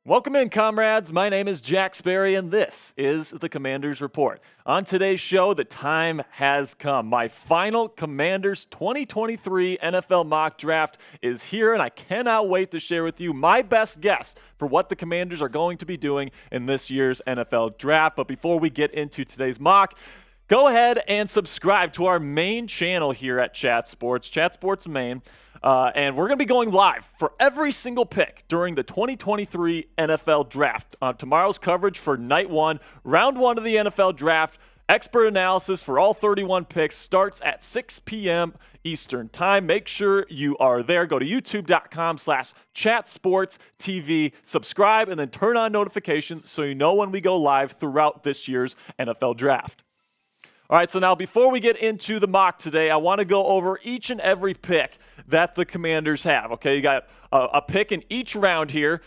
Welcome in, comrades. My name is Jack Sperry, and this is the Commanders Report. On today's show, the time has come. My final Commanders 2023 NFL mock draft is here, and I cannot wait to share with you my best guess for what the Commanders are going to be doing in this year's NFL draft. But before we get into today's mock, go ahead and subscribe to our main channel here at Chat Sports Main. And we're going to be going live for every single pick during the 2023 NFL Draft. Tomorrow's coverage for Night 1, Round 1 of the NFL Draft. Expert analysis for all 31 picks starts at 6 p.m. Eastern Time. Make sure you are there. Go to youtube.com/chatsportstv. Subscribe and then turn on notifications so you know when we go live throughout this year's NFL Draft. All right, so now before we get into the mock today, I want to go over each and every pick that the Commanders have. Okay, you got a pick in each round here,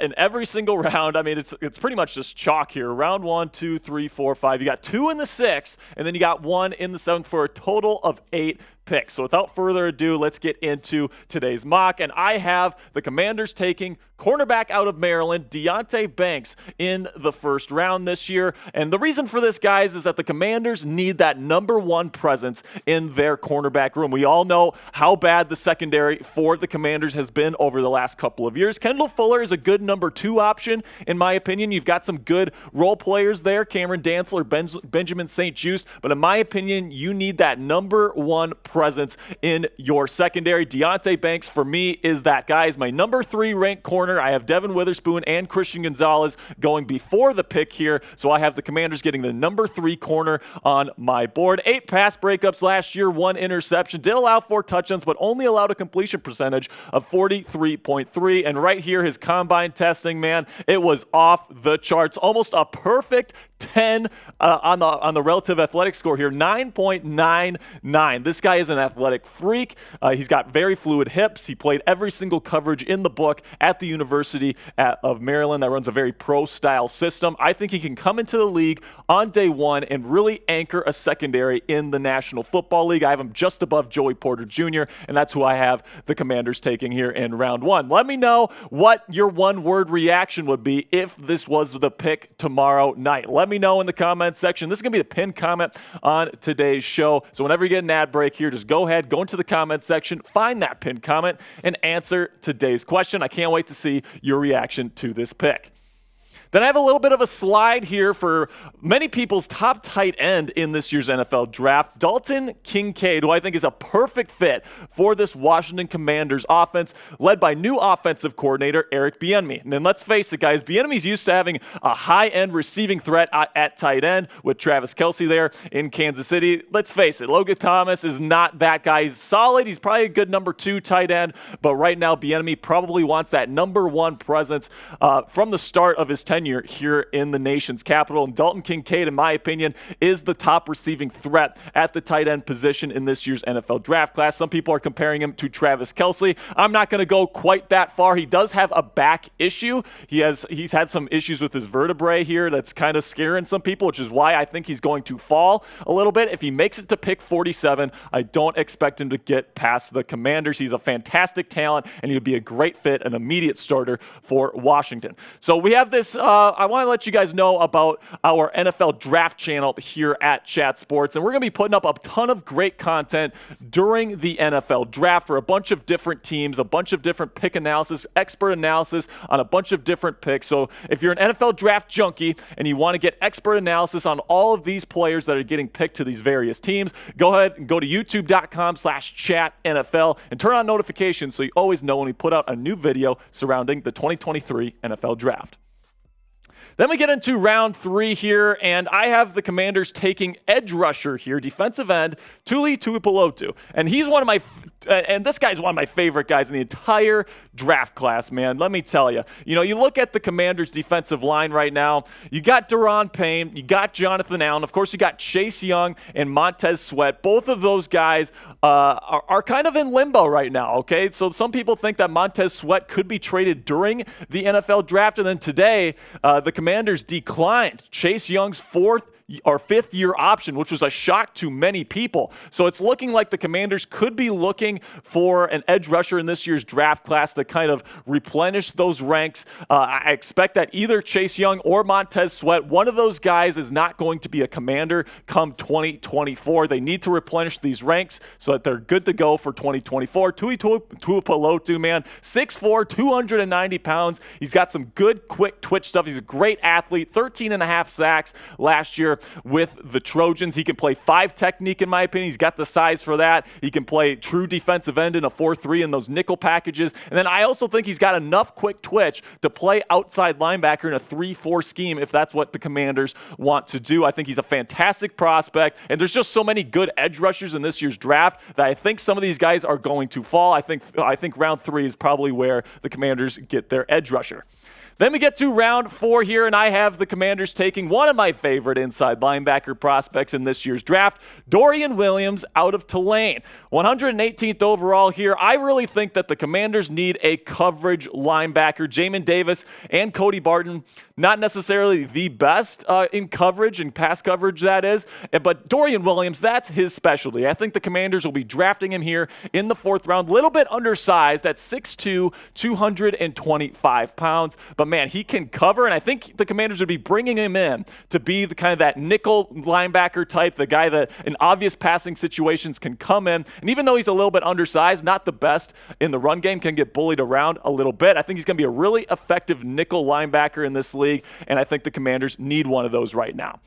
in every single round. I mean, it's pretty much just chalk here. Round 1, 2, 3, 4, 5. You got 2 in the 6th, and then you got 1 in the 7th for a total of 8 picks. So without further ado, let's get into today's mock. And I have the Commanders taking cornerback out of Maryland, Deonte Banks, in the first round this year. And the reason for this, guys, is that the Commanders need that number 1 presence in their cornerback room. We all know how bad the secondary for the Commanders has been over the last couple of years. Kendall Fuller is a good number 2 option, in my opinion. You've got some good role players there, Cameron Dantzler, Benjamin St-Juste, but in my opinion, you need that number 1 presence in your secondary. Deonte Banks, for me, is that guy. He's my number 3 ranked corner. I have Devin Witherspoon and Christian Gonzalez going before the pick here, so I have the Commanders getting the number 3 corner on my board. 8 pass breakups last year, 1 interception. Did allow 4 touchdowns, but only allowed a completion percentage of 43.3. And right here, his combine testing, man, it was off the charts. Almost a perfect 10 on the relative athletic score here, 9.99. This guy is an athletic freak. He's got very fluid hips. He played every single coverage in the book at the University of Maryland that runs a very pro-style system. I think he can come into the league on day 1 and really anchor a secondary in the National Football League. I have him just above Joey Porter Jr., and that's who I have the Commanders taking here in round 1. Let me know what your one-word reaction would be if this was the pick tomorrow night. Let me know in the comments section. This is going to be the pinned comment on today's show. So whenever you get an ad break here, just go ahead, go into the comment section, find that pinned comment, and answer today's question. I can't wait to see your reaction to this pick. Then I have a little bit of a slide here for many people's top tight end in this year's NFL Draft, Dalton Kincaid, who I think is a perfect fit for this Washington Commanders offense, led by new offensive coordinator Eric Bieniemy. And then let's face it, guys, Bieniemy's used to having a high-end receiving threat at tight end with Travis Kelce there in Kansas City. Let's face it, Logan Thomas is not that guy. He's solid. He's probably a good number 2 tight end, but right now Bieniemy probably wants that number 1 presence from the start of his tenure here in the nation's capital. And Dalton Kincaid, in my opinion, is the top receiving threat at the tight end position in this year's NFL draft class. Some people are comparing him to Travis Kelce. I'm not going to go quite that far. He does have a back issue. He's had some issues with his vertebrae here that's kind of scaring some people, which is why I think he's going to fall a little bit. If he makes it to pick 47, I don't expect him to get past the Commanders. He's a fantastic talent, and he would be a great fit, an immediate starter for Washington. So we have this I want to let you guys know about our NFL Draft channel here at Chat Sports, and we're going to be putting up a ton of great content during the NFL Draft for a bunch of different teams, a bunch of different pick analysis, expert analysis on a bunch of different picks. So if you're an NFL Draft junkie and you want to get expert analysis on all of these players that are getting picked to these various teams, go ahead and go to youtube.com/chatNFL and turn on notifications so you always know when we put out a new video surrounding the 2023 NFL Draft. Then we get into round 3 here, and I have the Commanders taking edge rusher here, defensive end, Tuli Tuipulotu. And he's one of my and this guy's one of my favorite guys in the entire draft class, man. Let me tell you. You know, you look at the Commanders' defensive line right now. You got Dorian Payne. You got Jonathan Allen. Of course, you got Chase Young and Montez Sweat. Both of those guys are kind of in limbo right now, okay? So some people think that Montez Sweat could be traded during the NFL draft. And then today, the Commanders declined Chase Young's 4th fifth-year option, which was a shock to many people. So it's looking like the Commanders could be looking for an edge rusher in this year's draft class to kind of replenish those ranks. I expect that either Chase Young or Montez Sweat, one of those guys is not going to be a Commander come 2024. They need to replenish these ranks so that they're good to go for 2024. Tuipulotu, man, 6'4", 290 pounds. He's got some good, quick twitch stuff. He's a great athlete, 13.5 sacks last year with the Trojans. He can play 5 technique, in my opinion. He's got the size for that. He can play true defensive end in a 4-3 in those nickel packages. And then I also think he's got enough quick twitch to play outside linebacker in a 3-4 scheme if that's what the Commanders want to do. I think he's a fantastic prospect, and there's just so many good edge rushers in this year's draft that I think some of these guys are going to fall. I think round 3 is probably where the Commanders get their edge rusher. Then we get to round 4 here, and I have the Commanders taking one of my favorite inside linebacker prospects in this year's draft, Dorian Williams out of Tulane. 118th overall here. I really think that the Commanders need a coverage linebacker. Jamin Davis and Cody Barton, not necessarily the best in coverage and pass coverage, that is, but Dorian Williams, that's his specialty. I think the Commanders will be drafting him here in the 4th round, a little bit undersized at 6'2", 225 pounds, but man, he can cover, and I think the Commanders would be bringing him in to be the kind of that nickel linebacker type, the guy that in obvious passing situations can come in, and even though he's a little bit undersized, not the best in the run game, can get bullied around a little bit. I think he's going to be a really effective nickel linebacker in this league, and I think the Commanders need one of those right now.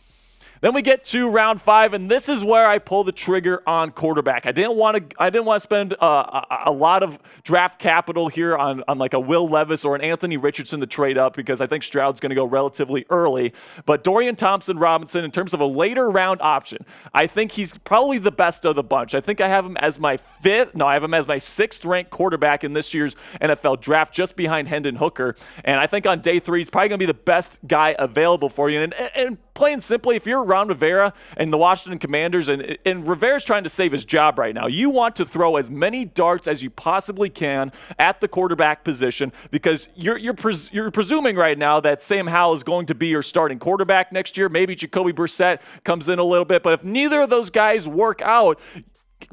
Then we get to round 5, and this is where I pull the trigger on quarterback. I didn't want to spend a lot of draft capital here on like a Will Levis or an Anthony Richardson to trade up because I think Stroud's going to go relatively early. But Dorian Thompson-Robinson, in terms of a later round option, I think he's probably the best of the bunch. I think I have him as my 6th ranked quarterback in this year's NFL draft, just behind Hendon Hooker. And I think on day 3, he's probably going to be the best guy available for you. And plain simply, if you're Ron Rivera and the Washington Commanders, and Rivera's trying to save his job right now, you want to throw as many darts as you possibly can at the quarterback position because you're presuming right now that Sam Howell is going to be your starting quarterback next year. Maybe Jacoby Brissett comes in a little bit, but if neither of those guys work out,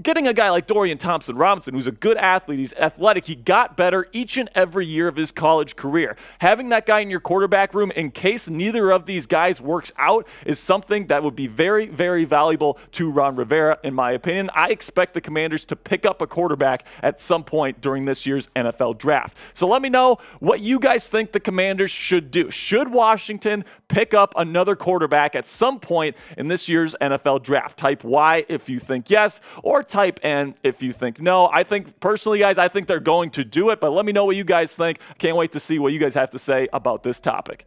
getting a guy like Dorian Thompson-Robinson, who's a good athlete, he's athletic, he got better each and every year of his college career. Having that guy in your quarterback room in case neither of these guys works out is something that would be very, very valuable to Ron Rivera, in my opinion. I expect the Commanders to pick up a quarterback at some point during this year's NFL draft. So let me know what you guys think the Commanders should do. Should Washington pick up another quarterback at some point in this year's NFL draft? Type Y if you think yes, or type N if you think no. I think, personally, guys, I think they're going to do it, but let me know what you guys think. Can't wait to see what you guys have to say about this topic.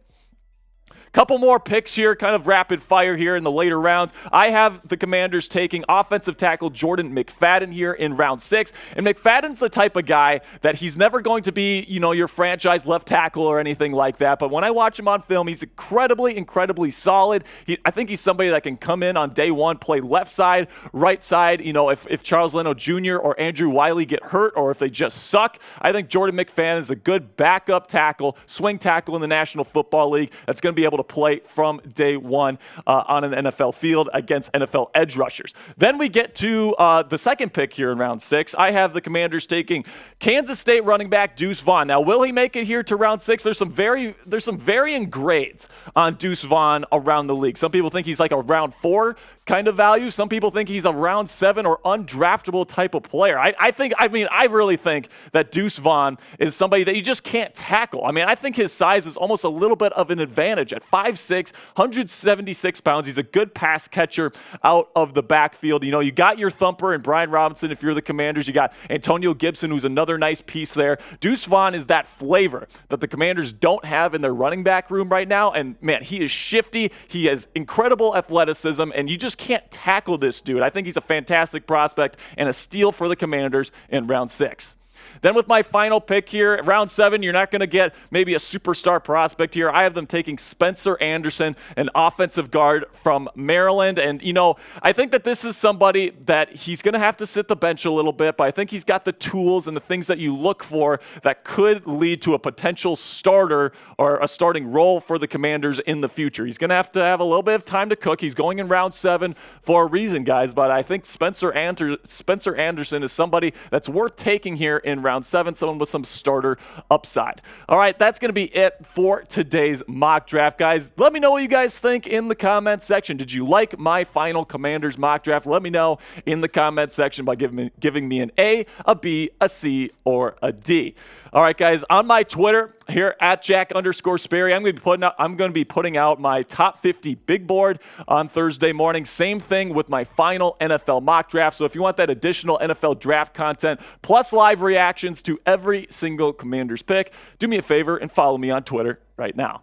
Couple more picks here, kind of rapid fire here in the later rounds. I have the Commanders taking offensive tackle Jordan McFadden here in round 6. And McFadden's the type of guy that he's never going to be, your franchise left tackle or anything like that. But when I watch him on film, he's incredibly solid. I think he's somebody that can come in on day 1, play left side, right side. If Charles Leno Jr. or Andrew Wiley get hurt or if they just suck, I think Jordan McFadden is a good backup tackle, swing tackle in the National Football League that's going to be able to play from day 1 on an NFL field against NFL edge rushers. Then we get to the second pick here in round 6. I have the Commanders taking Kansas State running back Deuce Vaughn. Now, will he make it here to round 6? There's some varying grades on Deuce Vaughn around the league. Some people think he's like a round 4 kind of value. Some people think he's a round 7 or undraftable type of player. I really think that Deuce Vaughn is somebody that you just can't tackle. I think his size is almost a little bit of an advantage at 5'6", 176 pounds. He's a good pass catcher out of the backfield. You got your thumper and Brian Robinson if you're the Commanders. You got Antonio Gibson, who's another nice piece there. Deuce Vaughn is that flavor that the Commanders don't have in their running back room right now. And man, he is shifty. He has incredible athleticism, and you just can't tackle this dude. I think he's a fantastic prospect and a steal for the Commanders in round 6. Then with my final pick here, round 7, you're not going to get maybe a superstar prospect here. I have them taking Spencer Anderson, an offensive guard from Maryland. And, I think that this is somebody that he's going to have to sit the bench a little bit, but I think he's got the tools and the things that you look for that could lead to a potential starter or a starting role for the Commanders in the future. He's going to have a little bit of time to cook. He's going in round 7 for a reason, guys, but I think Spencer Anderson is somebody that's worth taking here in round 7, someone with some starter upside. All right, that's going to be it for today's mock draft, guys. Let me know what you guys think in the comments section. Did you like my final Commanders mock draft? Let me know in the comments section by giving me an A, a B, a C, or a D. All right, guys, on my Twitter here at Jack_Sperry, I'm going to be putting out my top 50 big board on Thursday morning. Same thing with my final NFL mock draft. So if you want that additional NFL draft content plus live reactions to every single Commanders pick, do me a favor and follow me on Twitter right now.